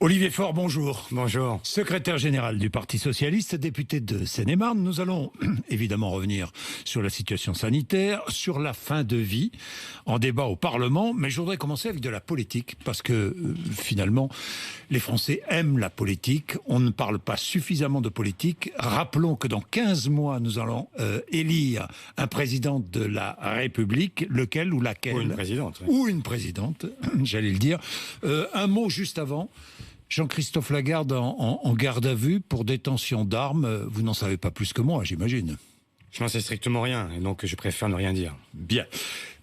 Olivier Faure, bonjour. Bonjour. Secrétaire général du Parti socialiste, député de Seine-et-Marne. Nous allons évidemment revenir sur la situation sanitaire, sur la fin de vie, en débat au Parlement. Mais je voudrais commencer avec de la politique, parce que finalement, les Français aiment la politique. On ne parle pas suffisamment de politique. Rappelons que dans 15 mois, nous allons élire un président de la République, lequel ou laquelle. Ou une présidente. Oui. Ou une présidente, j'allais le dire. Un mot juste avant. Jean-Christophe Lagarde en garde à vue pour détention d'armes. Vous n'en savez pas plus que moi, j'imagine. Je n'en sais strictement rien, et donc je préfère ne rien dire. Bien.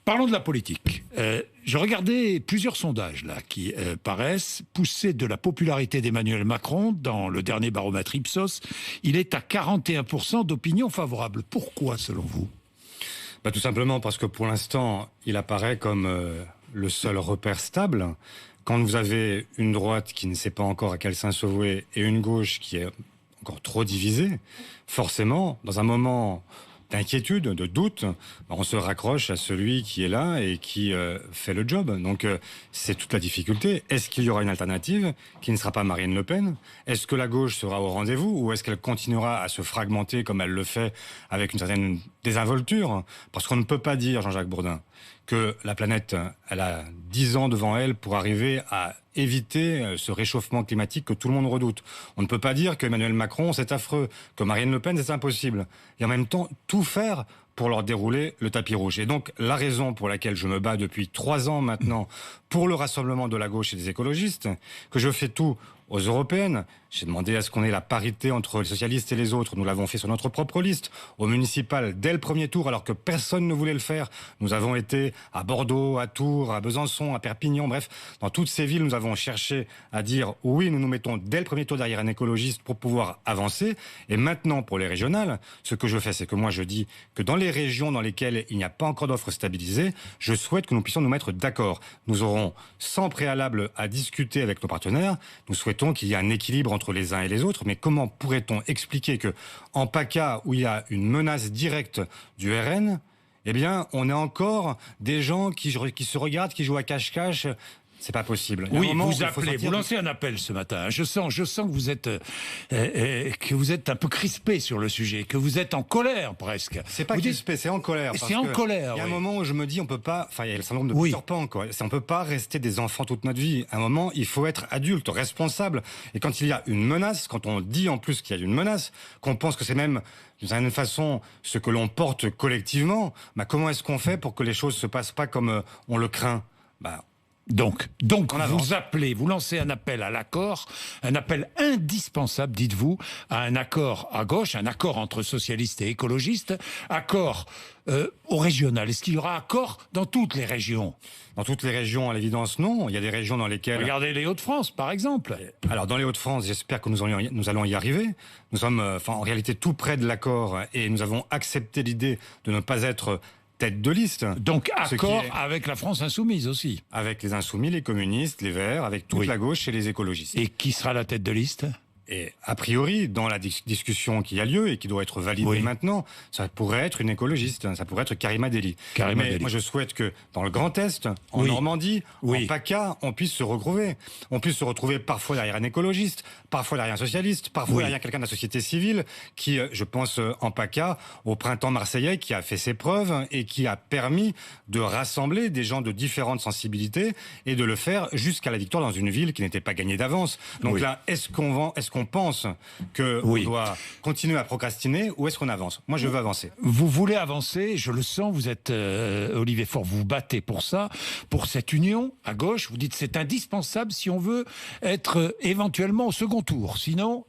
Parlons de la politique. Je regardais plusieurs sondages là qui paraissent pousser de la popularité d'Emmanuel Macron dans le dernier baromètre Ipsos. Il est à 41% d'opinion favorable. Pourquoi, selon vous ? Tout simplement parce que pour l'instant, il apparaît comme le seul repère stable. Quand vous avez une droite qui ne sait pas encore à quel sein se vouer et une gauche qui est encore trop divisée, forcément, dans un moment d'inquiétude, de doute, on se raccroche à celui qui est là et qui fait le job. Donc c'est toute la difficulté. Est-ce qu'il y aura une alternative qui ne sera pas Marine Le Pen ? Est-ce que la gauche sera au rendez-vous ou est-ce qu'elle continuera à se fragmenter comme elle le fait avec une certaine désinvolture ? Parce qu'on ne peut pas dire, Jean-Jacques Bourdin, que la planète, elle a 10 ans devant elle pour arriver à éviter ce réchauffement climatique que tout le monde redoute. On ne peut pas dire qu'Emmanuel Macron, c'est affreux, que Marine Le Pen, c'est impossible. Et en même temps, tout faire pour leur dérouler le tapis rouge. Et donc, la raison pour laquelle je me bats depuis 3 ans maintenant pour le rassemblement de la gauche et des écologistes, que je fais tout aux européennes. J'ai demandé à ce qu'on ait la parité entre les socialistes et les autres. Nous l'avons fait sur notre propre liste. Au municipal, dès le premier tour, alors que personne ne voulait le faire. Nous avons été à Bordeaux, à Tours, à Besançon, à Perpignan, bref. Dans toutes ces villes, nous avons cherché à dire oui, nous nous mettons dès le premier tour derrière un écologiste pour pouvoir avancer. Et maintenant, pour les régionales, ce que je fais, c'est que moi, je dis que dans les régions dans lesquelles il n'y a pas encore d'offres stabilisées, je souhaite que nous puissions nous mettre d'accord. Nous aurons, sans préalable à discuter avec nos partenaires, nous souhaitons qu'il y ait un équilibre entre les uns et les autres, mais comment pourrait-on expliquer que, en PACA, où il y a une menace directe du RN, eh bien, on a encore des gens qui se regardent, qui jouent à cache-cache. C'est pas possible. Oui, vous appelez, vous lancez un appel ce matin. Je sens que vous êtes un peu crispé sur le sujet, que vous êtes en colère presque. C'est pas crispé, c'est en colère. C'est en colère. Il y a un moment où je me dis, on peut pas. Enfin, il y a le syndrome de Peter Pan, quoi. On peut pas rester des enfants toute notre vie. À un moment, il faut être adulte, responsable. Et quand il y a une menace, quand on dit en plus qu'il y a une menace, qu'on pense que c'est même d'une certaine façon ce que l'on porte collectivement, comment est-ce qu'on fait pour que les choses se passent pas comme on le craint ? Donc vous appelez, vous lancez un appel à l'accord, un appel indispensable, dites-vous, à un accord à gauche, un accord entre socialistes et écologistes, accord au régional. Est-ce qu'il y aura accord dans toutes les régions ? Dans toutes les régions, à l'évidence, non. Il y a des régions dans lesquelles... Regardez les Hauts-de-France, par exemple. Alors, dans les Hauts-de-France, j'espère que nous allons y arriver. Nous sommes en réalité tout près de l'accord et nous avons accepté l'idée de ne pas être tête de liste. Donc accord avec la France insoumise aussi. Avec les insoumis, les communistes, les Verts, avec toute la gauche et les écologistes. Et qui sera la tête de liste ? Et a priori, dans la discussion qui a lieu et qui doit être validée maintenant, ça pourrait être une écologiste, ça pourrait être Karima Delli. Mais moi, je souhaite que dans le Grand Est, en Normandie, en PACA, on puisse se retrouver. On puisse se retrouver parfois derrière un écologiste, parfois derrière un socialiste, parfois derrière quelqu'un de la société civile qui, je pense en PACA, au printemps marseillais, qui a fait ses preuves et qui a permis de rassembler des gens de différentes sensibilités et de le faire jusqu'à la victoire dans une ville qui n'était pas gagnée d'avance. Donc là, est-ce qu'on pense qu'on doit continuer à procrastiner ou est-ce qu'on avance ? Moi, je veux avancer. Vous voulez avancer, je le sens, vous êtes Olivier Faure, vous vous battez pour ça, pour cette union à gauche. Vous dites c'est indispensable si on veut être éventuellement au second tour. Sinon,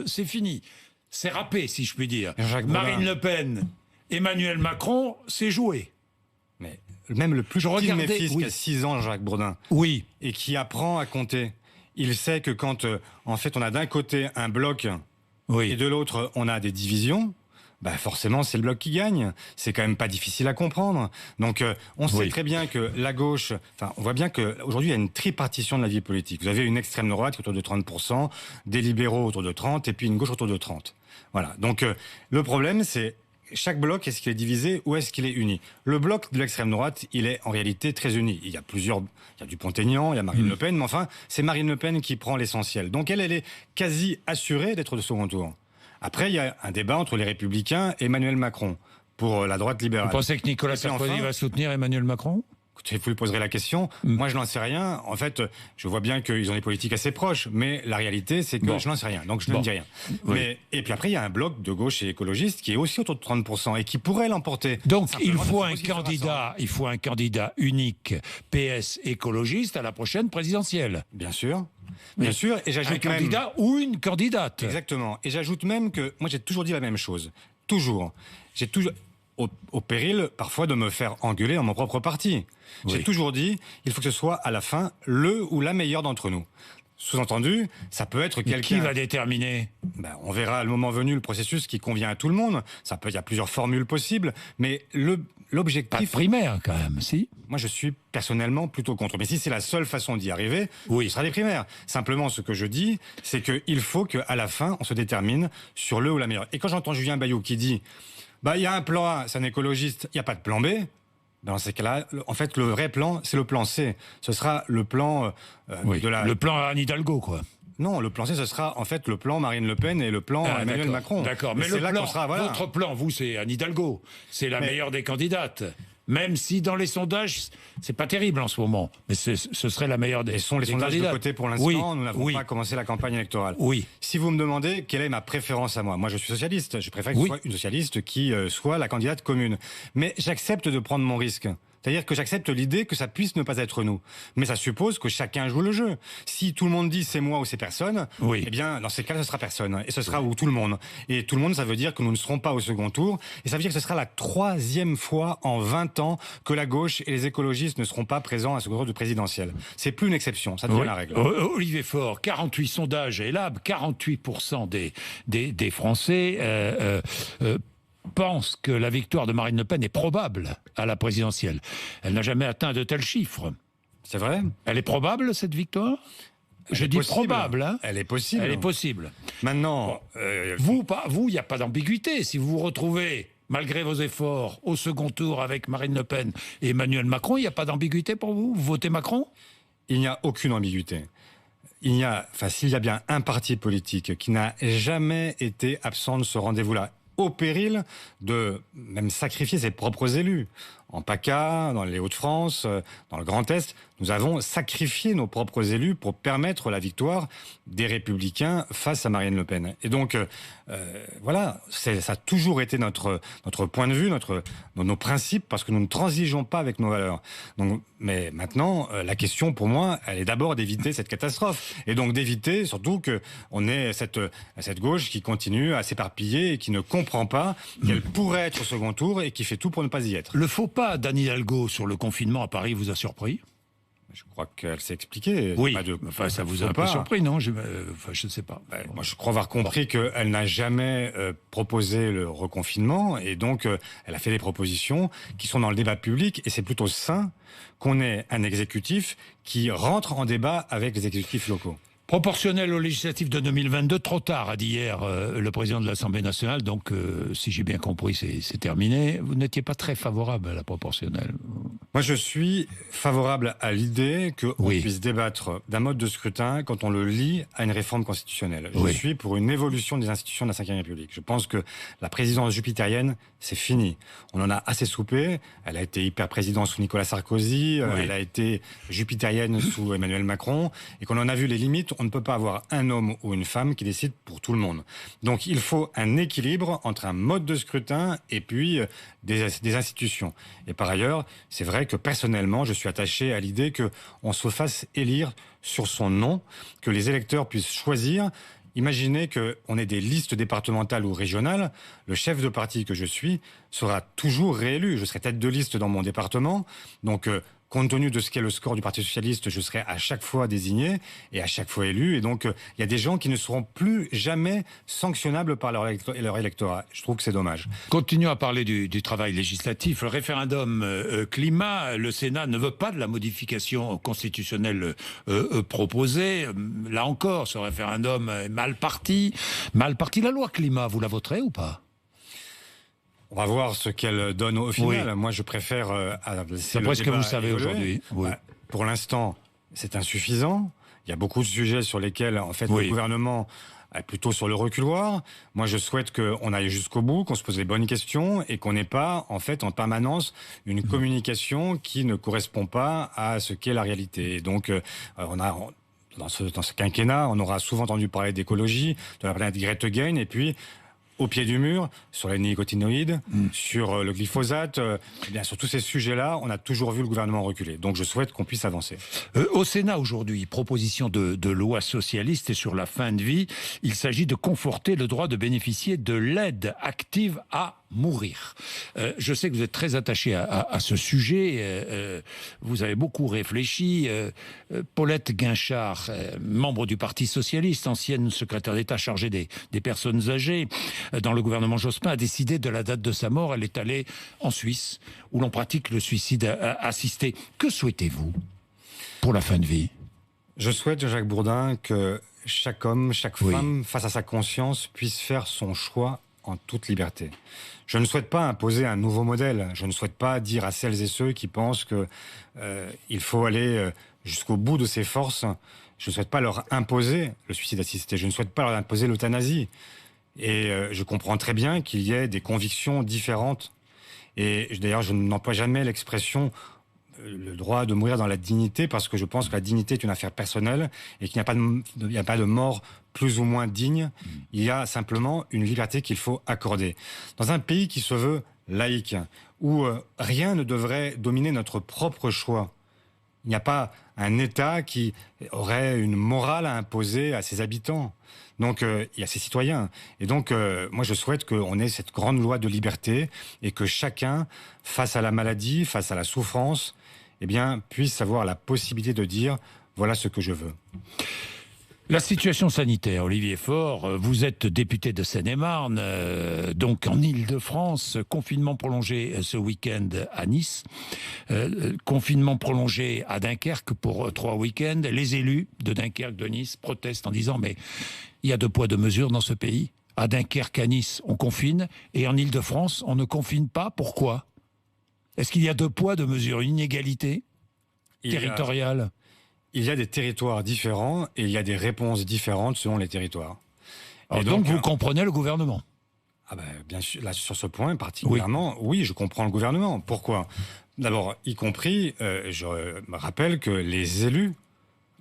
c'est fini. C'est râpé, si je puis dire. Marine Le Pen, Emmanuel Macron, c'est joué. Mais même le plus petit de mes fils qui a 6 ans, Jacques Bourdin, et qui apprend à compter, il sait que quand, en fait, on a d'un côté un bloc et de l'autre, on a des divisions, forcément, c'est le bloc qui gagne. C'est quand même pas difficile à comprendre. Donc, on sait très bien que la gauche... on voit bien qu'aujourd'hui, il y a une tripartition de la vie politique. Vous avez une extrême droite qui est autour de 30%, des libéraux autour de 30%, et puis une gauche autour de 30%. Voilà. Donc, le problème, c'est chaque bloc, est-ce qu'il est divisé ou est-ce qu'il est uni? Le bloc de l'extrême droite, il est en réalité très uni. Il y a Dupont-Aignan, il y a Marine Le Pen, mais enfin, c'est Marine Le Pen qui prend l'essentiel. Donc elle est quasi assurée d'être de second tour. Après, il y a un débat entre les Républicains et Emmanuel Macron pour la droite libérale. Vous pensez que Nicolas Sarkozy va soutenir Emmanuel Macron? Écoutez, vous lui poserez la question. Moi, je n'en sais rien. En fait, je vois bien qu'ils ont des politiques assez proches, mais la réalité, c'est que je n'en sais rien. Donc, je ne dis rien. Oui. Et puis après, il y a un bloc de gauche et écologiste qui est aussi autour de 30% et qui pourrait l'emporter. Donc, il faut un candidat unique PS écologiste à la prochaine présidentielle. Bien sûr. Bien sûr. Et j'ajoute un candidat ou une candidate. Exactement. Et j'ajoute même que moi, j'ai toujours dit la même chose. Toujours. J'ai toujours... Au péril, parfois, de me faire engueuler dans mon propre parti. Oui. J'ai toujours dit, il faut que ce soit, à la fin, le ou la meilleure d'entre nous. Sous-entendu, ça peut être quelqu'un... Qui va déterminer? On verra, le moment venu, le processus qui convient à tout le monde. Il y a plusieurs formules possibles, mais l'objectif... Pas de primaire, quand même, si? Moi, je suis personnellement plutôt contre. Mais si c'est la seule façon d'y arriver, ce sera des primaires. Simplement, ce que je dis, c'est qu'il faut qu'à la fin, on se détermine sur le ou la meilleure. Et quand j'entends Julien Bayou qui dit... il y a un plan A, c'est un écologiste, il n'y a pas de plan B. Dans ces cas-là, en fait, le vrai plan, c'est le plan C. Ce sera le plan le plan Anne Hidalgo, quoi. Non, le plan C, ce sera en fait le plan Marine Le Pen et le plan Emmanuel Macron. D'accord, mais votre plan, vous, c'est Anne Hidalgo. C'est la meilleure des candidates. Même si dans les sondages, c'est pas terrible en ce moment, mais ce serait la meilleure des. Et sont les sondages de côté pour l'instant. Nous n'avons pas commencé la campagne électorale. Oui. Si vous me demandez quelle est ma préférence à moi, moi je suis socialiste. Je préfère que ce soit une socialiste qui soit la candidate commune. Mais j'accepte de prendre mon risque. C'est-à-dire que j'accepte l'idée que ça puisse ne pas être nous. Mais ça suppose que chacun joue le jeu. Si tout le monde dit c'est moi ou c'est personne, eh bien, dans ces cas-là, ce sera personne. Et ce sera ou tout le monde. Et tout le monde, ça veut dire que nous ne serons pas au second tour. Et ça veut dire que ce sera la 3e fois en 20 ans que la gauche et les écologistes ne seront pas présents à un second tour de présidentiel. C'est plus une exception, ça devient la règle. Olivier Faure, 48 sondages ELAB, 48% des Français pense que la victoire de Marine Le Pen est probable à la présidentielle. Elle n'a jamais atteint de tels chiffres. C'est vrai? Elle est probable, cette victoire? Je dis probable. Hein. Elle est possible. Elle est possible. Maintenant... Vous, il n'y a pas d'ambiguïté. Si vous vous retrouvez, malgré vos efforts, au second tour avec Marine Le Pen et Emmanuel Macron, il n'y a pas d'ambiguïté pour vous? Vous votez Macron? Il n'y a aucune ambiguïté. S'il y a bien un parti politique qui n'a jamais été absent de ce rendez-vous-là, au péril de même sacrifier ses propres élus. En PACA, dans les Hauts-de-France, dans le Grand Est, nous avons sacrifié nos propres élus pour permettre la victoire des Républicains face à Marine Le Pen. Et donc, ça a toujours été notre point de vue, nos principes, parce que nous ne transigeons pas avec nos valeurs. Donc, mais maintenant, la question pour moi, elle est d'abord d'éviter cette catastrophe. Et donc d'éviter surtout qu'on ait cette gauche qui continue à s'éparpiller et qui ne comprend pas qu'elle pourrait être au second tour et qui fait tout pour ne pas y être. Le faux pas d'Anne Hidalgo sur le confinement à Paris vous a surpris? Je crois qu'elle s'est expliquée. Oui, ça vous a un peu surpris, non? Je ne sais pas. Moi, je crois avoir compris qu'elle n'a jamais proposé le reconfinement et donc elle a fait des propositions qui sont dans le débat public et c'est plutôt sain qu'on ait un exécutif qui rentre en débat avec les exécutifs locaux. Proportionnel aux législatives de 2022, trop tard, a dit hier le président de l'Assemblée nationale. Donc, si j'ai bien compris, c'est terminé. Vous n'étiez pas très favorable à la proportionnelle. Moi, je suis favorable à l'idée qu'on puisse débattre d'un mode de scrutin quand on le lie à une réforme constitutionnelle. Je suis pour une évolution des institutions de la Ve République. Je pense que la présidence jupitérienne, c'est fini. On en a assez soupé. Elle a été hyper-présidente sous Nicolas Sarkozy. Elle a été jupitérienne sous Emmanuel Macron. Et qu'on en a vu les limites. On ne peut pas avoir un homme ou une femme qui décide pour tout le monde. Donc il faut un équilibre entre un mode de scrutin et puis des institutions. Et par ailleurs, c'est vrai que personnellement, je suis attaché à l'idée qu'on se fasse élire sur son nom, que les électeurs puissent choisir. Imaginez qu'on ait des listes départementales ou régionales. Le chef de parti que je suis sera toujours réélu. Je serai tête de liste dans mon département. Donc, compte tenu de ce qu'est le score du Parti socialiste, je serai à chaque fois désigné et à chaque fois élu. Et donc, il y a des gens qui ne seront plus jamais sanctionnables par leur électorat. Je trouve que c'est dommage. Continuons à parler du travail législatif. Le référendum climat, le Sénat ne veut pas de la modification constitutionnelle proposée. Là encore, ce référendum est mal parti. Mal parti. La loi climat, vous la voterez ou pas ? On va voir ce qu'elle donne au final. Oui. Moi, je préfère laisser D'après le ce que débat vous savez évoluer. aujourd'hui. Oui. Pour l'instant, c'est insuffisant. Il y a beaucoup de sujets sur lesquels, en fait, Oui. le gouvernement est plutôt sur le reculoir. Moi, je souhaite qu'on aille jusqu'au bout, qu'on se pose les bonnes questions et qu'on n'ait pas, en fait, en permanence, une communication qui ne correspond pas à ce qu'est la réalité. Et donc, dans ce quinquennat, on aura souvent entendu parler d'écologie, de la planète Greta Thunberg, et puis au pied du mur, sur les néonicotinoïdes, sur le glyphosate, eh bien, sur tous ces sujets-là, on a toujours vu le gouvernement reculer. Donc je souhaite qu'on puisse avancer. Au Sénat aujourd'hui, proposition de loi socialiste et sur la fin de vie, il s'agit de conforter le droit de bénéficier de l'aide active à mourir. Je sais que vous êtes très attaché à ce sujet, vous avez beaucoup réfléchi. Paulette Guinchard, membre du Parti socialiste, ancienne secrétaire d'État chargée des personnes âgées, dans le gouvernement Jospin, a décidé de la date de sa mort. Elle est allée en Suisse, où l'on pratique le suicide assisté. Que souhaitez-vous pour la fin de vie? Je souhaite, Jacques Bourdin, que chaque homme, chaque femme, face à sa conscience, puisse faire son choix en toute liberté. Je ne souhaite pas imposer un nouveau modèle. Je ne souhaite pas dire à celles et ceux qui pensent que il faut aller jusqu'au bout de ses forces. Je ne souhaite pas leur imposer le suicide assisté. Je ne souhaite pas leur imposer l'euthanasie. Et je comprends très bien qu'il y ait des convictions différentes. Et d'ailleurs, je n'emploie jamais l'expression le droit de mourir dans la dignité, parce que je pense que la dignité est une affaire personnelle et qu'il n'y a pas de mort plus ou moins digne. Il y a simplement une liberté qu'il faut accorder. Dans un pays qui se veut laïque, où rien ne devrait dominer notre propre choix, il n'y a pas un État qui aurait une morale à imposer à ses habitants. Donc, il y a ses citoyens. Et donc, moi, je souhaite qu'on ait cette grande loi de liberté et que chacun, face à la maladie, face à la souffrance, eh bien, puisse avoir la possibilité de dire « voilà ce que je veux ». La situation sanitaire, Olivier Faure, vous êtes député de Seine-et-Marne, donc en Île-de-France, confinement prolongé ce week-end à Nice, confinement prolongé à Dunkerque pour 3 week-ends. Les élus de Dunkerque, de Nice protestent en disant « mais il y a 2 poids 2 mesures dans ce pays. À Dunkerque, à Nice, on confine, et en Île-de-France, on ne confine pas. Pourquoi ? Est-ce qu'il y a 2 poids 2 mesures, une inégalité territoriale ? Il y a des territoires différents et il y a des réponses différentes selon les territoires. Alors donc vous comprenez le gouvernement? Ah ben, bien sûr, là, sur ce point particulièrement, oui, je comprends le gouvernement. Pourquoi? D'abord, y compris, je me rappelle que les élus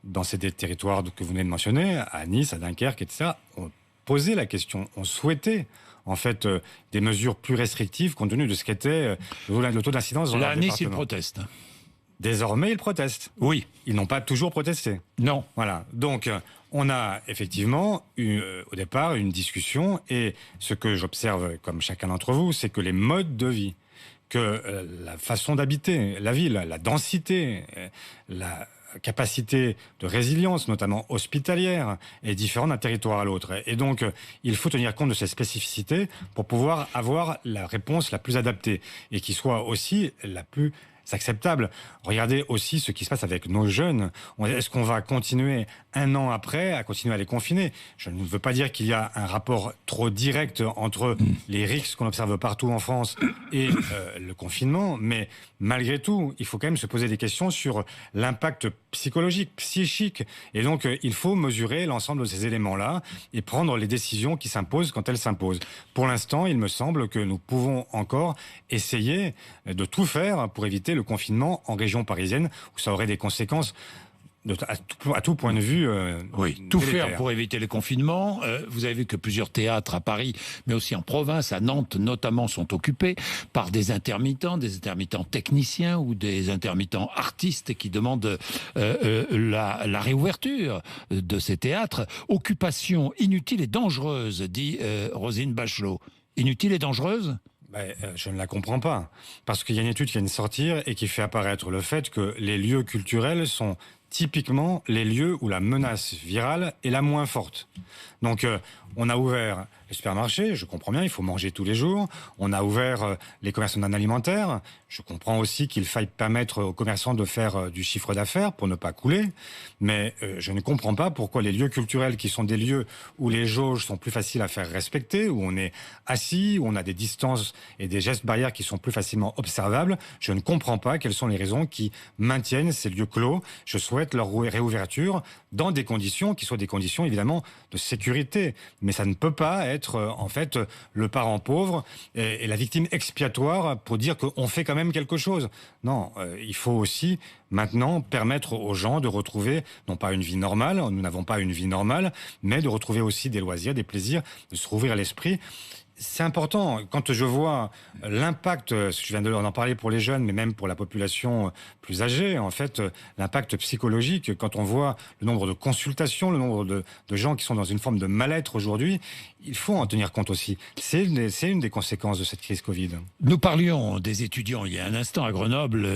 dans ces territoires que vous venez de mentionner, à Nice, à Dunkerque, etc., ont posé la question, ont souhaité en fait des mesures plus restrictives compte tenu de ce qu'était le taux d'incidence dans leur département. Là, à Nice, ils protestent. Désormais, ils protestent. Oui. Ils n'ont pas toujours protesté. Non. Voilà. Donc, on a effectivement eu, au départ, une discussion. Et ce que j'observe, comme chacun d'entre vous, c'est que les modes de vie, que la façon d'habiter, la ville, la densité, la capacité de résilience, notamment hospitalière, est différente d'un territoire à l'autre. Et donc, il faut tenir compte de ces spécificités pour pouvoir avoir la réponse la plus adaptée et qui soit aussi la plus acceptable. Regardez aussi ce qui se passe avec nos jeunes. Est-ce qu'on va continuer 1 an après à continuer à les confiner? Je ne veux pas dire qu'il y a un rapport trop direct entre les risques qu'on observe partout en France et le confinement, mais malgré tout, il faut quand même se poser des questions sur l'impact psychologique, psychique. Et donc, il faut mesurer l'ensemble de ces éléments-là et prendre les décisions qui s'imposent quand elles s'imposent. Pour l'instant, il me semble que nous pouvons encore essayer de tout faire pour éviter le confinement en région parisienne, où ça aurait des conséquences à tout point de vue. Oui, tout faire pour éviter les confinements. Vous avez vu que plusieurs théâtres à Paris, mais aussi en province, à Nantes notamment, sont occupés par des intermittents techniciens ou des intermittents artistes qui demandent la réouverture de ces théâtres. Occupation inutile et dangereuse, dit Roselyne Bachelot. Inutile et dangereuse ? Je ne la comprends pas. Parce qu'il y a une étude qui vient de sortir et qui fait apparaître le fait que les lieux culturels sont typiquement les lieux où la menace virale est la moins forte. Donc, on a ouvert les supermarchés, je comprends bien, il faut manger tous les jours. On a ouvert les commerçants non alimentaires. Je comprends aussi qu'il faille permettre aux commerçants de faire du chiffre d'affaires pour ne pas couler. Mais je ne comprends pas pourquoi les lieux culturels, qui sont des lieux où les jauges sont plus faciles à faire respecter, où on est assis, où on a des distances et des gestes barrières qui sont plus facilement observables, je ne comprends pas quelles sont les raisons qui maintiennent ces lieux clos. Je souhaite leur réouverture dans des conditions qui soient des conditions évidemment de sécurité. Mais ça ne peut pas être en fait le parent pauvre et la victime expiatoire pour dire qu'on fait quand même quelque chose. Non, il faut aussi maintenant permettre aux gens de retrouver non pas une vie normale, nous n'avons pas une vie normale, mais de retrouver aussi des loisirs, des plaisirs, de se rouvrir l'esprit. C'est important, quand je vois l'impact, je viens d'en parler pour les jeunes, mais même pour la population plus âgée, en fait, l'impact psychologique, quand on voit le nombre de consultations, le nombre de gens qui sont dans une forme de mal-être aujourd'hui, il faut en tenir compte aussi. C'est une des conséquences de cette crise Covid. Nous parlions des étudiants il y a un instant à Grenoble.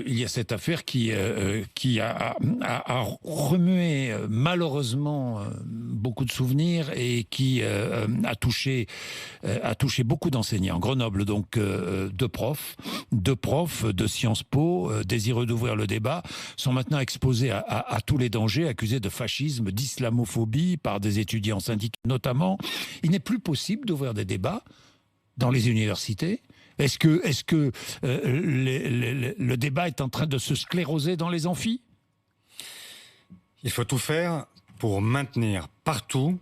Il y a cette affaire qui a remué malheureusement beaucoup de souvenirs et qui a touché beaucoup d'enseignants. Grenoble, donc, deux profs de Sciences Po, désireux d'ouvrir le débat, sont maintenant exposés à tous les dangers, accusés de fascisme, d'islamophobie par des étudiants syndiqués notamment. Il n'est plus possible d'ouvrir des débats dans les universités. Est-ce que le débat est en train de se scléroser dans les amphis ? Il faut tout faire pour maintenir partout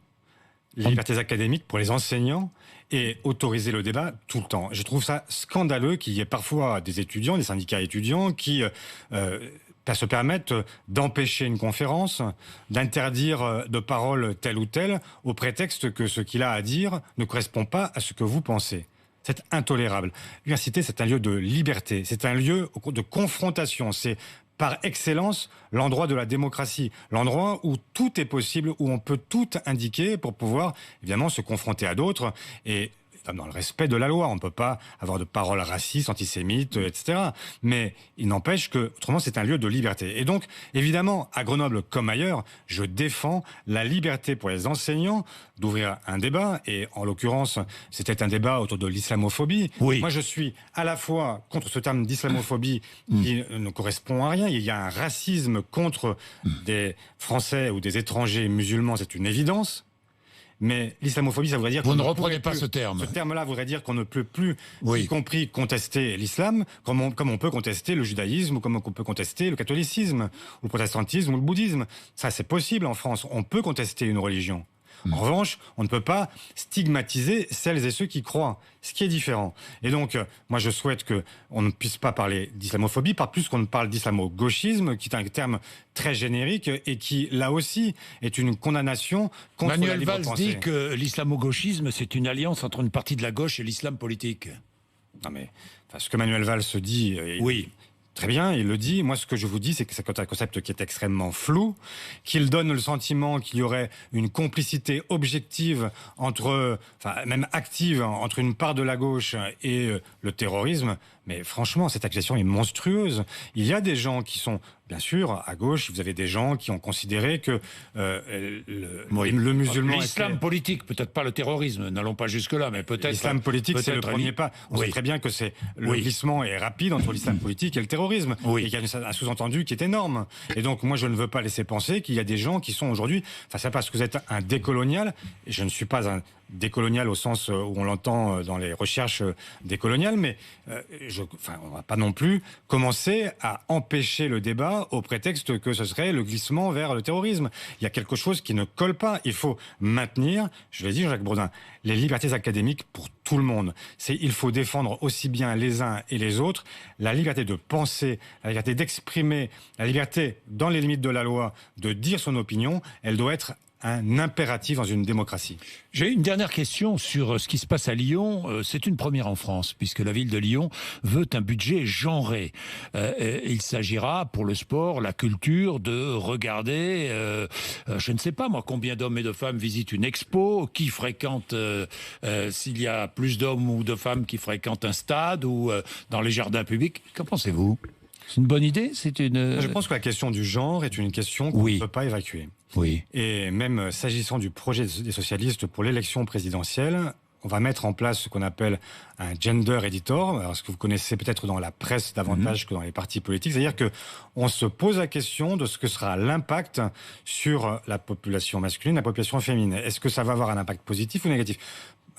les libertés académiques pour les enseignants et autoriser le débat tout le temps. Je trouve ça scandaleux qu'il y ait parfois des étudiants, des syndicats étudiants qui se permettent d'empêcher une conférence, d'interdire de parole telle ou telle, au prétexte que ce qu'il a à dire ne correspond pas à ce que vous pensez. C'est intolérable. L'université, c'est un lieu de liberté, c'est un lieu de confrontation, c'est par excellence l'endroit de la démocratie, l'endroit où tout est possible, où on peut tout indiquer pour pouvoir évidemment se confronter à d'autres et dans le respect de la loi. On ne peut pas avoir de paroles racistes, antisémites, etc. Mais il n'empêche que, autrement, c'est un lieu de liberté. Et donc, évidemment, à Grenoble comme ailleurs, je défends la liberté pour les enseignants d'ouvrir un débat. Et en l'occurrence, c'était un débat autour de l'islamophobie. Oui. Moi, je suis à la fois contre ce terme d'islamophobie qui ne correspond à rien. Il y a un racisme contre des Français ou des étrangers musulmans, c'est une évidence. Mais l'islamophobie, ça voudrait dire... Vous ne reprenez pas ce terme. Ce terme-là voudrait dire qu'on ne peut plus, oui, y compris contester l'islam, comme on peut contester le judaïsme, ou comme on peut contester le catholicisme, ou le protestantisme, ou le bouddhisme. Ça, c'est possible en France. On peut contester une religion. En revanche, on ne peut pas stigmatiser celles et ceux qui croient, ce qui est différent. Et donc, moi, je souhaite qu'on ne puisse pas parler d'islamophobie, pas plus qu'on ne parle d'islamo-gauchisme, qui est un terme très générique et qui, là aussi, est une condamnation contre la Manuel libre Valls pensée. dit que l'islamo-gauchisme, c'est une alliance entre une partie de la gauche et l'islam politique. Non mais, ce que Manuel Valls se dit... Oui. Très bien, il le dit. Moi, ce que je vous dis, c'est que c'est un concept qui est extrêmement flou, qu'il donne le sentiment qu'il y aurait une complicité objective même active, entre une part de la gauche et le terrorisme. Mais franchement, cette accusation est monstrueuse. Il y a des gens qui sont, bien sûr, à gauche. Vous avez des gens qui ont considéré que le musulman... L'islam politique, peut-être pas le terrorisme, n'allons pas jusque-là, mais peut-être... L'islam politique, c'est le premier pas. On sait très bien que le glissement est rapide entre l'islam politique et le terrorisme. Oui. Et qu'il y a un sous-entendu qui est énorme. Et donc, moi, je ne veux pas laisser penser qu'il y a des gens qui sont aujourd'hui... c'est parce que vous êtes un décolonial, et je ne suis pas un décolonial au sens où on l'entend dans les recherches décoloniales, mais on va pas non plus commencer à empêcher le débat au prétexte que ce serait le glissement vers le terrorisme. Il y a quelque chose qui ne colle pas. Il faut maintenir, je l'ai dit Jean-Jacques Bourdin, les libertés académiques pour tout le monde. Il faut défendre aussi bien les uns et les autres la liberté de penser, la liberté d'exprimer, la liberté, dans les limites de la loi, de dire son opinion. Elle doit être un impératif dans une démocratie. J'ai une dernière question sur ce qui se passe à Lyon. C'est une première en France, puisque la ville de Lyon veut un budget genré. Il s'agira, pour le sport, la culture, de regarder, je ne sais pas moi, combien d'hommes et de femmes visitent une expo, qui fréquente, s'il y a plus d'hommes ou de femmes qui fréquentent un stade ou dans les jardins publics. Qu'en pensez-vous ? C'est une bonne idée? C'est une... Je pense que la question du genre est une question qu'on ne peut pas évacuer. Oui. Et même s'agissant du projet des socialistes pour l'élection présidentielle, on va mettre en place ce qu'on appelle un gender editor, alors ce que vous connaissez peut-être dans la presse davantage que dans les partis politiques, c'est-à-dire que on se pose la question de ce que sera l'impact sur la population masculine, la population féminine. Est-ce que ça va avoir un impact positif ou négatif?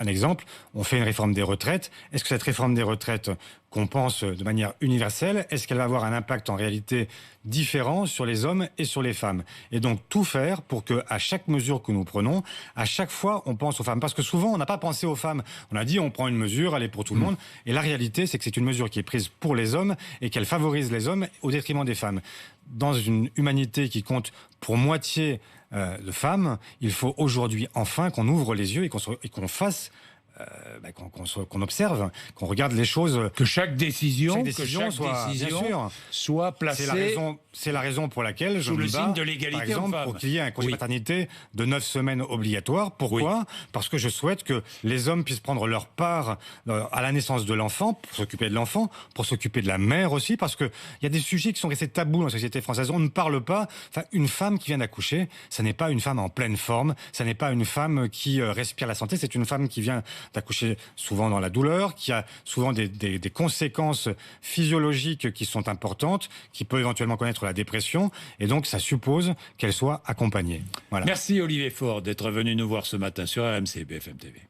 Un exemple, on fait une réforme des retraites. Est-ce que cette réforme des retraites qu'on pense de manière universelle, est-ce qu'elle va avoir un impact en réalité différent sur les hommes et sur les femmes? Et donc tout faire pour que à chaque mesure que nous prenons, à chaque fois on pense aux femmes. Parce que souvent on n'a pas pensé aux femmes. On a dit on prend une mesure, elle est pour tout le monde. Et la réalité c'est que c'est une mesure qui est prise pour les hommes et qu'elle favorise les hommes au détriment des femmes. Dans une humanité qui compte pour moitié de femmes, il faut aujourd'hui enfin qu'on ouvre les yeux et qu'on fasse, qu'on observe, qu'on regarde les choses. Que chaque décision soit placée. C'est la raison pour laquelle je sous me le bats, signe de l'égalité par exemple, homme-femme. pour qu'il y ait un congé maternité de 9 semaines obligatoire. Pourquoi ? Parce que je souhaite que les hommes puissent prendre leur part à la naissance de l'enfant, pour s'occuper de l'enfant, pour s'occuper de la mère aussi, parce que il y a des sujets qui sont restés tabous dans la société française. On ne parle pas. Enfin, une femme qui vient d'accoucher, ça n'est pas une femme en pleine forme, ça n'est pas une femme qui respire la santé, c'est une femme qui vient d'accoucher souvent dans la douleur, qui a souvent des conséquences physiologiques qui sont importantes, qui peut éventuellement connaître la dépression, et donc ça suppose qu'elle soit accompagnée. Voilà. Merci Olivier Faure d'être venu nous voir ce matin sur RMC BFM TV.